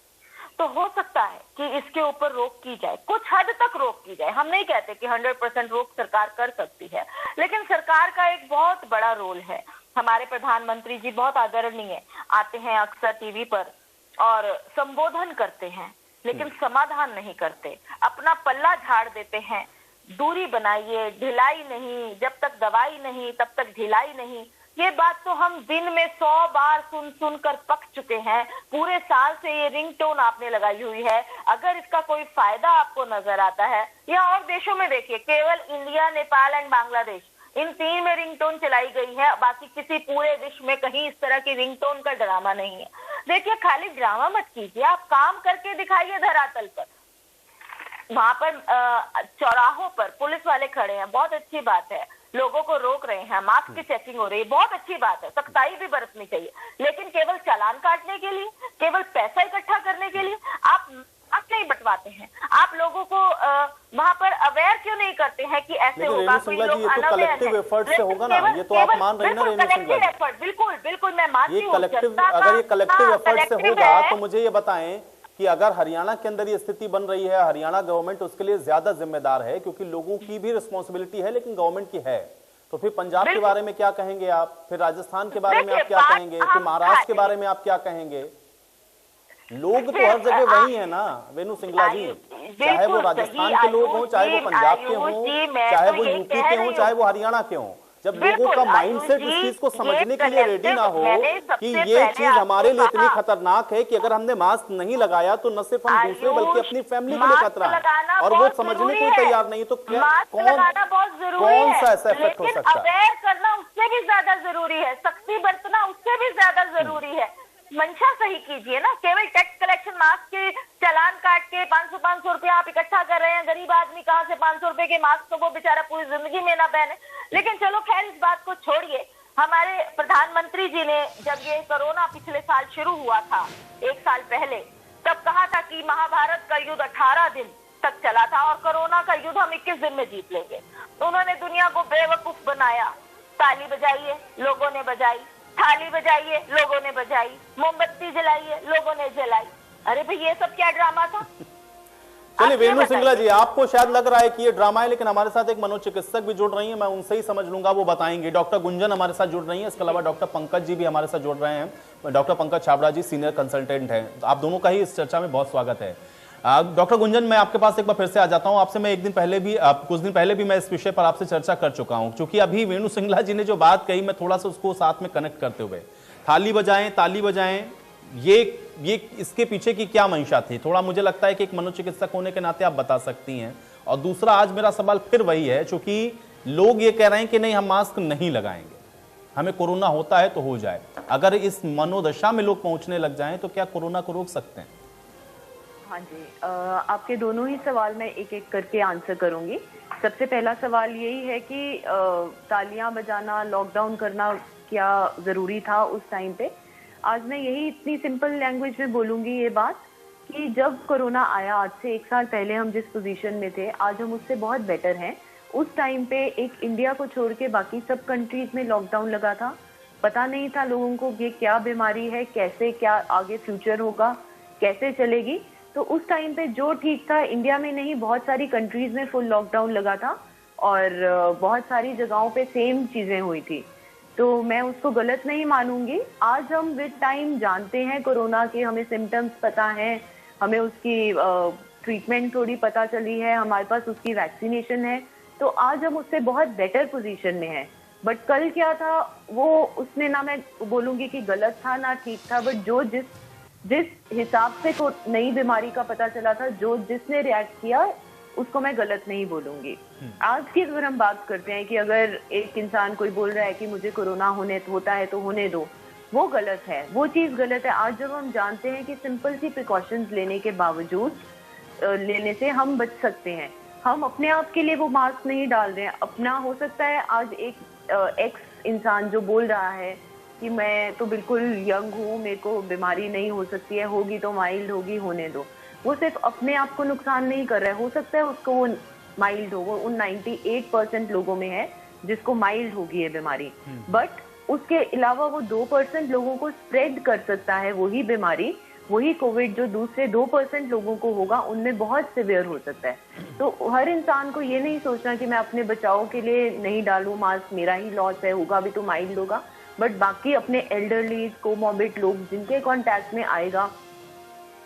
तो हो सकता है कि इसके ऊपर रोक की जाए, कुछ हद तक रोक की जाए। हम नहीं कहते कि 100% रोक सरकार कर सकती है, लेकिन सरकार का एक बहुत बड़ा रोल है। हमारे प्रधानमंत्री जी बहुत आदरणीय आते हैं अक्सर टीवी पर और संबोधन करते हैं, लेकिन समाधान नहीं करते, अपना पल्ला झाड़ देते हैं। दूरी बनाइए, ढिलाई नहीं, जब तक दवाई नहीं तब तक ढिलाई नहीं। ये बात तो हम दिन में 100 बार सुन कर पक चुके हैं। पूरे साल से ये रिंगटोन आपने लगाई हुई है। अगर इसका कोई फायदा आपको नजर आता है, या और देशों में देखिए, केवल इंडिया, नेपाल एंड बांग्लादेश, इन 3 में रिंगटोन चलाई गई है। बाकी किसी पूरे विश्व में कहीं इस तरह की रिंगटोन का ड्रामा नहीं है। देखिए, खाली ड्रामा मत कीजिए, आप काम करके दिखाइए धरातल पर। वहां पर चौराहों पर पुलिस वाले खड़े हैं, बहुत अच्छी बात है। लोगों को रोक रहे हैं, मास्क की चेकिंग हो रही है, बहुत अच्छी बात है, सख्ताई भी बरतनी चाहिए। लेकिन केवल चालान काटने के लिए, केवल पैसा इकट्ठा करने के लिए आप नहीं बंटवाते हैं। आप लोगों को वहां पर अवेयर क्यों नहीं करते हैं कि ऐसे होगा? कोई लोग कलेक्टिव एफर्ट से होगा ना, ये तो आप मान रही हैं ना रेणु सिंगला जी। बिल्कुल मैं मानती हूँ। अगर ये कलेक्टिव एफर्ट से होगा तो मुझे ये बताएं कि अगर हरियाणा के अंदर ये स्थिति बन रही है, हरियाणा गवर्नमेंट उसके लिए ज्यादा जिम्मेदार है क्योंकि लोगों की भी रिस्पॉन्सिबिलिटी है, लेकिन गवर्नमेंट की है, तो फिर पंजाब के बारे में क्या कहेंगे आप? फिर राजस्थान के बारे में आप क्या कहेंगे? फिर महाराष्ट्र के बारे में आप क्या कहेंगे? लोग तो हर जगह वही है ना रेणु सिंगला जी, चाहे वो राजस्थान के लोग हों, चाहे वो पंजाब के हों, चाहे वो यूपी के हों, चाहे वो हरियाणा के हों। जब लोगों का माइंडसेट इस चीज को समझने के लिए रेडी ना हो कि ये चीज हमारे लिए इतनी खतरनाक है कि अगर हमने मास्क नहीं लगाया तो न सिर्फ हम दूसरे बल्कि अपनी फैमिली के लिए खतरा है, और वो समझने को तैयार नहीं, तो कौन सा ऐसा इफेक्ट हो सकता है? अवेयर करना उससे भी ज्यादा जरूरी है, सख्ती बरतना उससे भी ज्यादा जरूरी है। मंशा सही कीजिए ना। केवल टैक्स कलेक्शन, मास्क के चालान काट के 500 रुपया आप इकट्ठा कर रहे हैं। गरीब आदमी कहाँ से 500 रुपए के मास्क तो वो बेचारा पूरी जिंदगी में ना पहने। लेकिन चलो खैर, इस बात को छोड़िए। हमारे प्रधानमंत्री जी ने जब ये कोरोना पिछले साल शुरू हुआ था, 1 साल पहले, तब कहा था कि महाभारत का युद्ध 18 दिन तक चला था और कोरोना का युद्ध हम 21 दिन में जीत लेंगे। तो उन्होंने दुनिया को बेवकूफ बनाया। ताली बजाइए, लोगों ने बजाई, थाली बजाइए, लोगों ने बजाई, मोमबत्ती जलाइए, लोगों ने जलाई। अरे भाई, ये सब क्या ड्रामा था? चलिए रेणु सिंगला जी, आपको शायद लग रहा है कि ये ड्रामा है, लेकिन हमारे साथ एक मनोचिकित्सक भी जुड़ रही हैं, मैं उनसे ही समझ लूंगा, वो बताएंगे। डॉक्टर गुंजन हमारे साथ जुड़ रही हैं, इसके अलावा डॉक्टर पंकज जी भी हमारे साथ जुड़ रहे हैं। डॉक्टर पंकज छाबड़ा जी सीनियर कंसल्टेंट हैं। आप दोनों का ही इस चर्चा में बहुत स्वागत है। डॉक्टर गुंजन, मैं आपके पास एक बार फिर से आ जाता हूं। आपसे मैं कुछ दिन पहले भी मैं इस विषय पर आपसे चर्चा कर चुका हूं, क्योंकि अभी वेणु सिंगला जी ने जो बात कही, मैं थोड़ा सा उसको साथ में कनेक्ट करते हुए, थाली बजाएं, ताली बजाएं, ये इसके पीछे की क्या मंशा थी? थोड़ा मुझे लगता है कि एक मनोचिकित्सक होने के नाते आप बता सकती हैं। और दूसरा, आज मेरा सवाल फिर वही है, चूंकि लोग ये कह रहे हैं कि नहीं, हम मास्क नहीं लगाएंगे, हमें कोरोना होता है तो हो जाए। अगर इस मनोदशा में लोग पहुंचने लग जाएं तो क्या कोरोना को रोक सकते हैं? हाँ जी, आपके दोनों ही सवाल मैं एक एक करके आंसर करूंगी। सबसे पहला सवाल यही है कि तालियां बजाना, लॉकडाउन करना क्या जरूरी था उस टाइम पे? आज मैं यही इतनी सिंपल लैंग्वेज में बोलूंगी ये बात कि जब कोरोना आया, आज से 1 साल पहले हम जिस पोजीशन में थे, आज हम उससे बहुत बेटर हैं। उस टाइम पे एक इंडिया को छोड़ के बाकी सब कंट्रीज में लॉकडाउन लगा था। पता नहीं था लोगों को ये क्या बीमारी है, कैसे क्या आगे फ्यूचर होगा, कैसे चलेगी। तो उस टाइम पे जो ठीक था, इंडिया में नहीं बहुत सारी कंट्रीज में फुल लॉकडाउन लगा था और बहुत सारी जगहों पे सेम चीजें हुई थी। तो मैं उसको गलत नहीं मानूंगी। आज हम विद टाइम जानते हैं कोरोना के, हमें सिम्टम्स पता है, हमें उसकी ट्रीटमेंट थोड़ी पता चली है, हमारे पास उसकी वैक्सीनेशन है, तो आज हम उससे बहुत बेटर पोजीशन में हैं। बट कल क्या था वो उसने ना मैं बोलूंगी कि गलत था ना ठीक था, बट जो जिस हिसाब से को नई बीमारी का पता चला था, जो जिसने रिएक्ट किया उसको मैं गलत नहीं बोलूंगी। आज की अगर हम बात करते हैं कि अगर एक इंसान कोई बोल रहा है कि मुझे कोरोना होता है तो होने दो, वो गलत है, वो चीज गलत है। आज जब हम जानते हैं कि सिंपल सी प्रिकॉशंस लेने के बावजूद लेने से हम बच सकते हैं, हम अपने आप के लिए वो मास्क नहीं डाल रहे हैं। अपना हो सकता है आज एक एक्स इंसान जो बोल रहा है कि मैं तो बिल्कुल यंग हूँ, मेरे को बीमारी नहीं हो सकती है, होगी तो माइल्ड होगी, होने दो, वो सिर्फ अपने आप को नुकसान नहीं कर रहा है। हो सकता है उसको वो माइल्ड हो, वो उन 98% लोगों में है जिसको माइल्ड होगी ये बीमारी, बट उसके अलावा वो 2% लोगों को स्प्रेड कर सकता है वही बीमारी, वही कोविड जो दूसरे 2% लोगों को होगा उनमें बहुत सिवियर हो सकता है। तो हर इंसान को ये नहीं सोचना कि मैं अपने बचाव के लिए नहीं डालूं मास्क, मेरा ही लॉस है, होगा भी तो माइल्ड होगा, बट बाकी अपने एल्डरली कोमॉर्बिड लोग जिनके कांटेक्ट में आएगा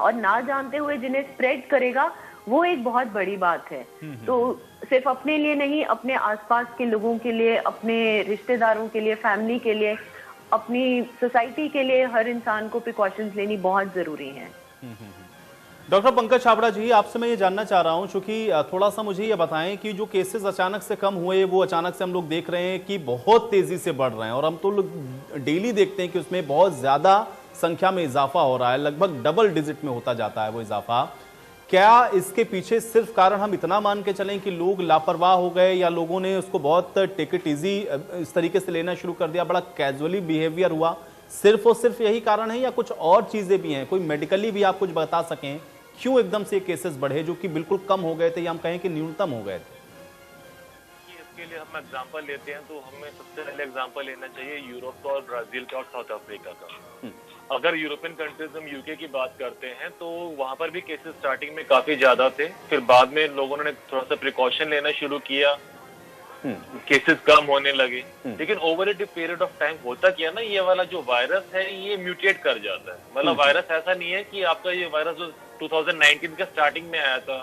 और ना जानते हुए जिन्हें स्प्रेड करेगा, वो एक बहुत बड़ी बात है। तो सिर्फ अपने लिए नहीं, अपने आसपास के लोगों के लिए, अपने रिश्तेदारों के लिए, फैमिली के लिए, अपनी सोसाइटी के लिए हर इंसान को प्रिकॉशंस लेनी बहुत जरूरी है। डॉक्टर पंकज छाबड़ा जी, आपसे मैं ये जानना चाह रहा हूं, चूंकि थोड़ा सा मुझे ये बताएं कि जो केसेस अचानक से कम हुए, वो अचानक से हम लोग देख रहे हैं कि बहुत तेजी से बढ़ रहे हैं और हम तो लोग डेली देखते हैं कि उसमें बहुत ज्यादा संख्या में इजाफा हो रहा है, लगभग डबल डिजिट में होता जाता है वो इजाफा। क्या इसके पीछे सिर्फ कारण हम इतना मान के चलें कि लोग लापरवाह हो गए, या लोगों ने उसको बहुत टेक इट इजी इस तरीके से लेना शुरू कर दिया, बड़ा कैजुअली बिहेवियर हुआ, सिर्फ और सिर्फ यही कारण है, या कुछ और चीजें भी हैं? कोई मेडिकली भी आप कुछ बता सकें क्यों एकदम से केसेस बढ़े जो कि बिल्कुल कम हो गए थे, या हम कहें कि न्यूनतम हो गए थे? इसके लिए हम एग्जांपल लेते हैं तो हमें सबसे पहले एग्जांपल लेना चाहिए यूरोप का और ब्राजील का और साउथ अफ्रीका का। अगर यूरोपियन कंट्रीज हम यूके की बात करते हैं तो वहां पर भी केसेस स्टार्टिंग में काफी ज्यादा थे, फिर बाद में लोगों ने थोड़ा सा प्रिकॉशन लेना शुरू किया, केसेस कम होने लगे, लेकिन over a period of time होता क्या ना, ये वाला जो वायरस है ये म्यूटेट कर जाता है। मतलब वायरस ऐसा नहीं है कि आपका ये वायरस जो 2019 के स्टार्टिंग में आया था,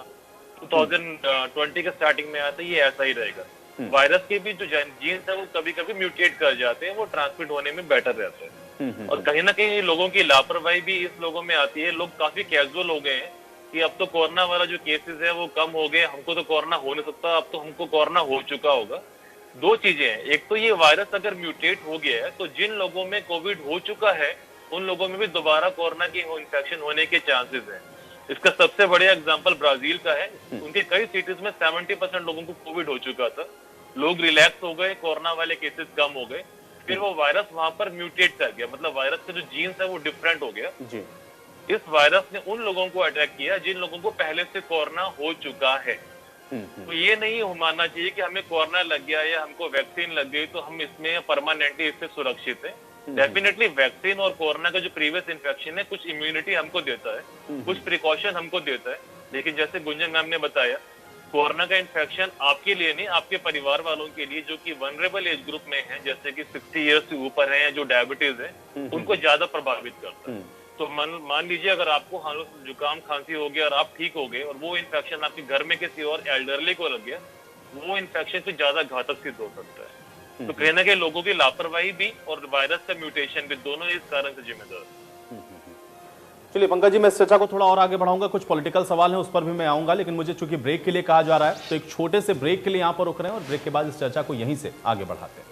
2020 के स्टार्टिंग में आया था, ये ऐसा ही रहेगा। वायरस के भी जो जीन्स है वो कभी कभी म्यूटेट कर जाते हैं, वो ट्रांसमिट होने में बेटर रहते हैं। और कहीं ना कहीं लोगों की लापरवाही भी इस लोगों में आती है। लोग काफी कैजुअल हो गए हैं कि अब तो कोरोना वाला जो केसेस है वो कम हो गए, हमको तो कोरोना हो नहीं सकता, अब तो हमको कोरोना हो चुका होगा। दो चीजें हैं, एक तो ये वायरस अगर म्यूटेट हो गया है तो जिन लोगों में कोविड हो चुका है उन लोगों में भी दोबारा कोरोना की इन्फेक्शन होने के चांसेस है। इसका सबसे बढ़िया एग्जांपल ब्राजील का है। उनके कई सिटीज में 70% लोगों को कोविड हो चुका था, लोग रिलैक्स हो गए, कोरोना वाले केसेस कम हो गए, फिर वो वायरस वहां पर म्यूटेट कर गया, मतलब वायरस का जो जीन्स है वो डिफरेंट हो गया जी। इस वायरस ने उन लोगों को अटैक किया जिन लोगों को पहले से कोरोना हो चुका है। तो ये नहीं मानना चाहिए कि हमें कोरोना लग गया या हमको वैक्सीन लग गई तो हम इसमें परमानेंटली इससे सुरक्षित है। डेफिनेटली वैक्सीन और कोरोना का जो प्रीवियस इन्फेक्शन है कुछ इम्यूनिटी हमको देता है, कुछ प्रिकॉशन हमको देता है, लेकिन जैसे गुंजन मैम ने बताया कोरोना का इन्फेक्शन आपके लिए नहीं, आपके परिवार वालों के लिए जो कि वनरेबल एज ग्रुप में है, जैसे कि 60 इयर्स से ऊपर है या जो डायबिटीज है, उनको ज्यादा प्रभावित करता है। तो मान लीजिए अगर आपको जुकाम खांसी हो गया और आप ठीक हो गए और वो इन्फेक्शन आपके घर में किसी और एल्डरली को लग गया, वो इन्फेक्शन से ज्यादा घातक सिद्ध हो सकता है। तो कहीं ना कहीं लोगों की लापरवाही भी और वायरस का म्यूटेशन भी दोनों इस कारण से जिम्मेदार है। चलिए पंकज जी, मैं इस चर्चा को थोड़ा और आगे बढ़ाऊंगा, कुछ पॉलिटिकल सवाल हैं उस पर भी मैं आऊंगा, लेकिन मुझे चूंकि ब्रेक के लिए कहा जा रहा है तो एक छोटे से ब्रेक के लिए यहां पर रुक रहे हैं और ब्रेक के बाद इस चर्चा को यहीं से आगे बढ़ाते हैं।